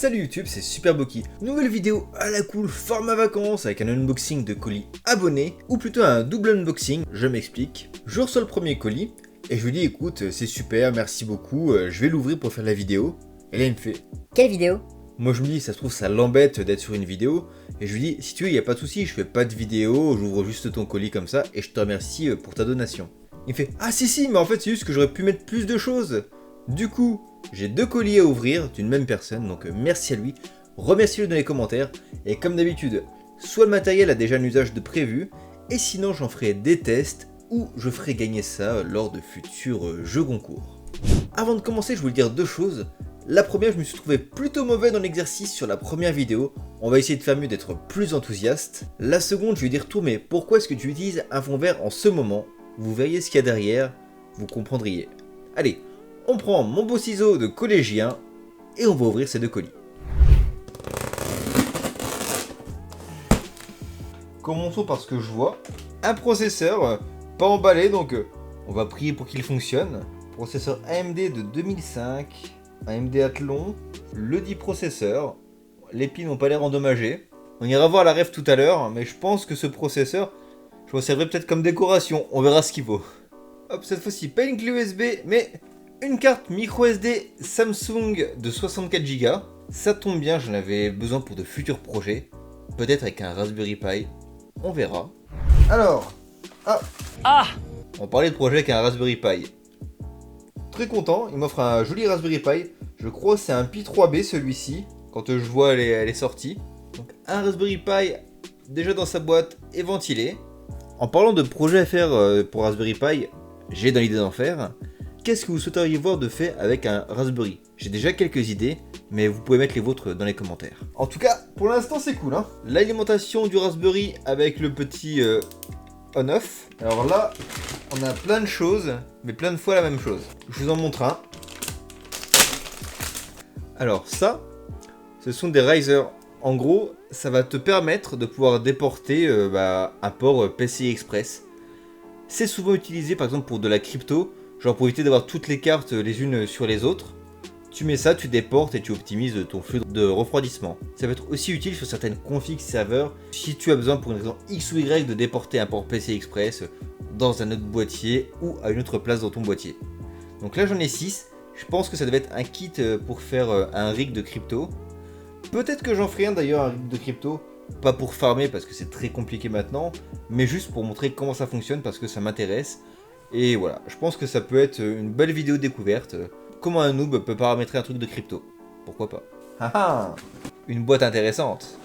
Salut YouTube, c'est Superboki. Nouvelle vidéo à la cool, format vacances avec un unboxing de colis abonné, ou plutôt un double unboxing, je m'explique. Je reçois le premier colis, et je lui dis écoute, c'est super, merci beaucoup, je vais l'ouvrir pour faire la vidéo. Et là il me fait quelle vidéo? Moi je me dis, ça se trouve ça l'embête d'être sur une vidéo, et je lui dis, si tu veux, y a pas de souci, je fais pas de vidéo, j'ouvre juste ton colis comme ça, et je te remercie pour ta donation. Il me fait, ah si, mais en fait c'est juste que j'aurais pu mettre plus de choses. Du coup, j'ai 2 colis à ouvrir d'une même personne, donc merci à lui, remerciez-le dans les commentaires, et comme d'habitude, soit le matériel a déjà un usage de prévu, et sinon j'en ferai des tests, ou je ferai gagner ça lors de futurs jeux concours. Avant de commencer, je voulais dire 2 choses. La première, je me suis trouvé plutôt mauvais dans l'exercice sur la première vidéo, on va essayer de faire mieux, d'être plus enthousiaste. La seconde, je vais dire tout, mais pourquoi est-ce que tu utilises un fond vert en ce moment? Vous verriez ce qu'il y a derrière, vous comprendriez. Allez, on prend mon beau ciseau de collégien et on va ouvrir ces 2 colis. Commençons par ce que je vois. Un processeur, pas emballé, donc on va prier pour qu'il fonctionne. Processeur AMD de 2005, AMD Athlon, le dit processeur. Les piles n'ont pas l'air endommagées. On ira voir la ref tout à l'heure, mais je pense que ce processeur, je m'en servirai peut-être comme décoration, on verra ce qu'il vaut. Hop, cette fois-ci, pas une clé USB, mais une carte micro SD Samsung de 64 Go. Ça tombe bien, j'en avais besoin pour de futurs projets. Peut-être avec un Raspberry Pi, on verra. Alors, on parlait de projet avec un Raspberry Pi. Très content, il m'offre un joli Raspberry Pi. Je crois que c'est un Pi 3B celui-ci, quand je vois les sorties. Donc un Raspberry Pi déjà dans sa boîte et ventilé. En parlant de projets à faire pour Raspberry Pi, j'ai dans l'idée d'en faire. Qu'est-ce que vous souhaiteriez voir de fait avec un Raspberry? J'ai déjà quelques idées, mais vous pouvez mettre les vôtres dans les commentaires. En tout cas, pour l'instant c'est cool, hein. L'alimentation du Raspberry avec le petit on-off. Alors là, on a plein de choses, mais plein de fois la même chose. Je vous en montre un. Alors ça, ce sont des risers. En gros, ça va te permettre de pouvoir déporter un port PCI Express. C'est souvent utilisé par exemple pour de la crypto, genre pour éviter d'avoir toutes les cartes les unes sur les autres. Tu mets ça, tu déportes et tu optimises ton flux de refroidissement. Ça va être aussi utile sur certaines configs serveurs si tu as besoin pour une raison X ou Y de déporter un port PCI Express dans un autre boîtier ou à une autre place dans ton boîtier. Donc là j'en ai 6, je pense que ça devait être un kit pour faire un rig de crypto. Peut-être que j'en ferai un d'ailleurs, un rig de crypto, pas pour farmer parce que c'est très compliqué maintenant, mais juste pour montrer comment ça fonctionne parce que ça m'intéresse. Et voilà, je pense que ça peut être une belle vidéo découverte. Comment un noob peut paramétrer un truc de crypto? Pourquoi pas? Haha, une boîte intéressante.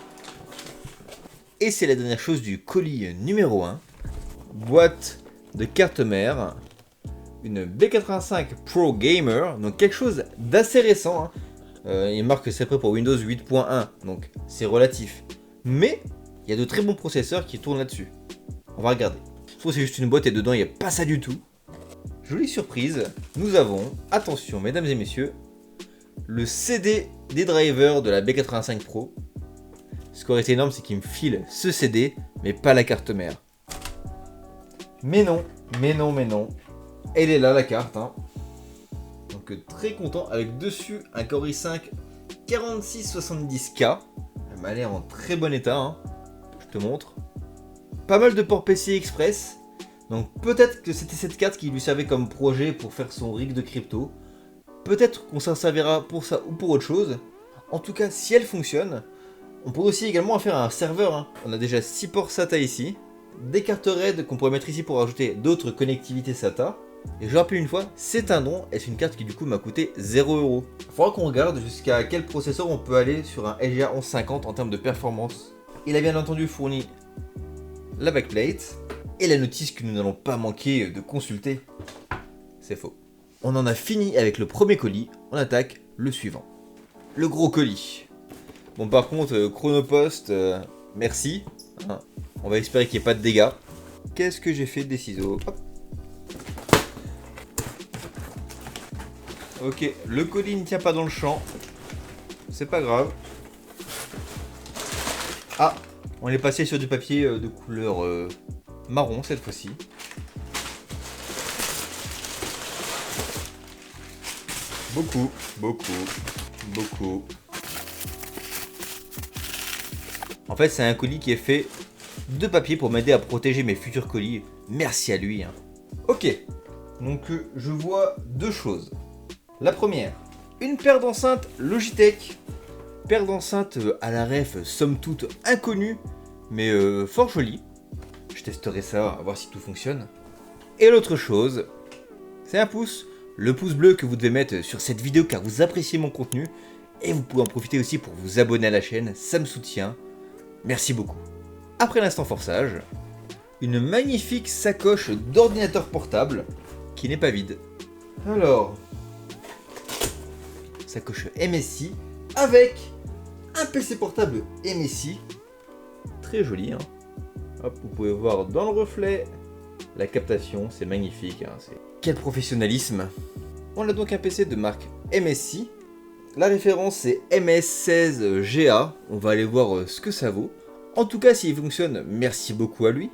Et c'est la dernière chose du colis numéro 1. Boîte de carte mère. Une B85 Pro Gamer. Donc quelque chose d'assez récent. Il marque que c'est prêt pour Windows 8.1. Donc c'est relatif. Mais il y a de très bons processeurs qui tournent là-dessus. On va regarder. Je trouve que c'est juste une boîte et dedans il n'y a pas ça du tout. Jolie surprise, nous avons, attention mesdames et messieurs, le CD des drivers de la B85 Pro. Ce qui aurait été énorme, c'est qu'il me file ce CD, mais pas la carte mère. Mais non. Elle est là la carte. Hein. Donc très content, avec dessus un Core i5 4670K. Elle m'a l'air en très bon état. Hein. Je te montre. Pas mal de ports PCI Express. Donc peut-être que c'était cette carte qui lui servait comme projet pour faire son rig de crypto. Peut-être qu'on s'en servira pour ça ou pour autre chose. En tout cas, si elle fonctionne, on pourrait aussi également en faire un serveur. Hein. On a déjà 6 ports SATA ici. Des cartes RAID qu'on pourrait mettre ici pour ajouter d'autres connectivités SATA. Et je rappelle une fois, c'est un don et c'est une carte qui du coup m'a coûté 0€. Il faudra qu'on regarde jusqu'à quel processeur on peut aller sur un LGA 1150 en termes de performance. Il a bien entendu fourni la backplate. Et la notice que nous n'allons pas manquer de consulter. C'est faux. On en a fini avec le premier colis, on attaque le suivant. Le gros colis. Bon par contre, Chronopost, merci. Hein, on va espérer qu'il n'y ait pas de dégâts. Qu'est-ce que j'ai fait des ciseaux? Hop. Ok, le colis ne tient pas dans le champ. C'est pas grave. Ah, on est passé sur du papier de couleur... marron cette fois-ci. Beaucoup. fait, c'est un colis qui est fait de papier pour m'aider à protéger mes futurs colis. Merci à lui. Hein. Ok, donc je vois deux choses. La première, une paire d'enceintes Logitech. Paire d'enceintes à la ref, somme toute inconnue, mais fort jolie. Je testerai ça, à voir si tout fonctionne. Et l'autre chose, c'est un pouce. Le pouce bleu que vous devez mettre sur cette vidéo car vous appréciez mon contenu. Et vous pouvez en profiter aussi pour vous abonner à la chaîne, ça me soutient. Merci beaucoup. Après l'instant forçage, une magnifique sacoche d'ordinateur portable qui n'est pas vide. Alors, sacoche MSI avec un PC portable MSI. Très joli, hein. Hop, vous pouvez voir dans le reflet la captation, c'est magnifique. Hein, quel professionnalisme. On a donc un PC de marque MSI. La référence c'est MS16GA. On va aller voir ce que ça vaut. En tout cas, s'il fonctionne, merci beaucoup à lui.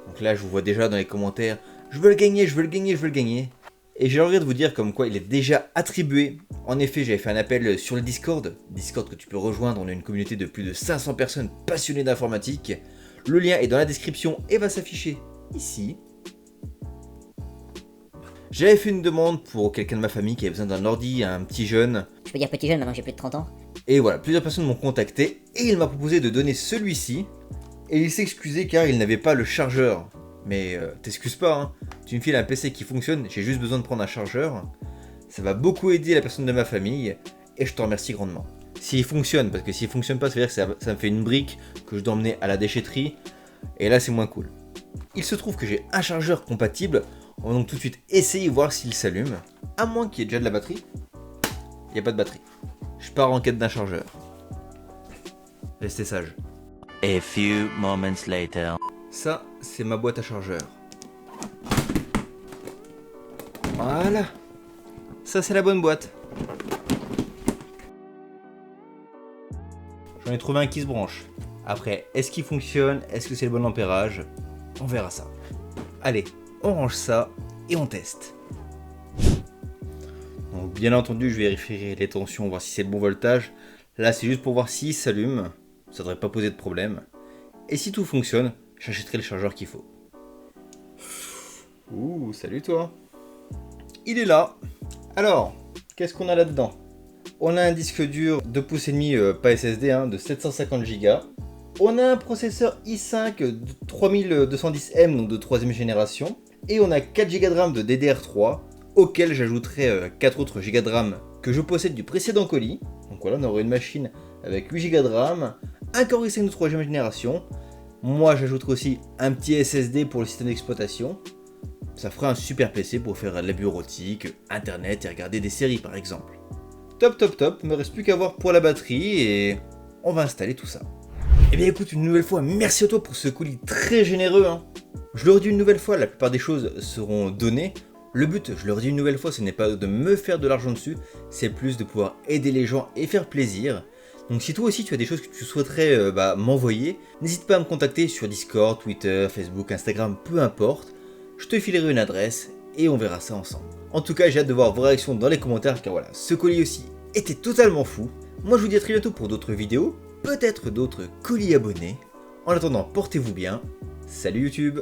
Donc là, je vous vois déjà dans les commentaires. Je veux le gagner, je veux le gagner, je veux le gagner. Et j'ai envie de vous dire comme quoi il est déjà attribué. En effet, j'avais fait un appel sur le Discord. Discord que tu peux rejoindre. On a une communauté de plus de 500 personnes passionnées d'informatique. Le lien est dans la description et va s'afficher ici. J'avais fait une demande pour quelqu'un de ma famille qui avait besoin d'un ordi, un petit jeune. Je peux dire petit jeune maintenant que j'ai plus de 30 ans. Et voilà, plusieurs personnes m'ont contacté et il m'a proposé de donner celui-ci. Et il s'excusait car il n'avait pas le chargeur. Mais t'excuses pas, hein. Tu me files un PC qui fonctionne, j'ai juste besoin de prendre un chargeur. Ça va beaucoup aider la personne de ma famille et je te remercie grandement. S'il fonctionne, parce que s'il fonctionne pas, ça veut dire que ça me fait une brique que je dois emmener à la déchetterie. Et là, c'est moins cool. Il se trouve que j'ai un chargeur compatible. On va donc tout de suite essayer voir s'il s'allume. À moins qu'il y ait déjà de la batterie. Il n'y a pas de batterie. Je pars en quête d'un chargeur. Restez sage. A few moments later. Ça, c'est ma boîte à chargeur. Voilà. Ça, c'est la bonne boîte. J'en ai trouvé un qui se branche. Après, est-ce qu'il fonctionne? Est-ce que c'est le bon ampérage? On verra ça. Allez, on range ça et on teste. Donc, bien entendu, je vérifierai les tensions, voir si c'est le bon voltage. Là, c'est juste pour voir s'il s'allume. Ça devrait pas poser de problème. Et si tout fonctionne, j'achèterai le chargeur qu'il faut. Ouh, salut toi. Il est là. Alors, qu'est-ce qu'on a là-dedans? On a un disque dur 2,5 pouces, pas SSD, hein, de 750 Go. On a un processeur i5 de 3210M, donc de 3ème génération. Et on a 4 Go de RAM de DDR3, auquel j'ajouterai 4 autres Go de RAM que je possède du précédent colis. Donc voilà, on aura une machine avec 8 Go de RAM, un Core i5 de 3ème génération. Moi, j'ajouterai aussi un petit SSD pour le système d'exploitation. Ça fera un super PC pour faire de la bureautique, internet et regarder des séries par exemple. Top top top, il me reste plus qu'à voir pour la batterie et on va installer tout ça. Et bien écoute, une nouvelle fois, merci à toi pour ce colis très généreux. Hein. Je le redis une nouvelle fois, la plupart des choses seront données. Le but, je le redis une nouvelle fois, ce n'est pas de me faire de l'argent dessus, c'est plus de pouvoir aider les gens et faire plaisir. Donc si toi aussi tu as des choses que tu souhaiterais m'envoyer, n'hésite pas à me contacter sur Discord, Twitter, Facebook, Instagram, peu importe. Je te filerai une adresse et on verra ça ensemble. En tout cas, j'ai hâte de voir vos réactions dans les commentaires car voilà, ce colis aussi était totalement fou. Moi je vous dis à très bientôt pour d'autres vidéos, peut-être d'autres colis abonnés. En attendant, portez-vous bien. Salut YouTube!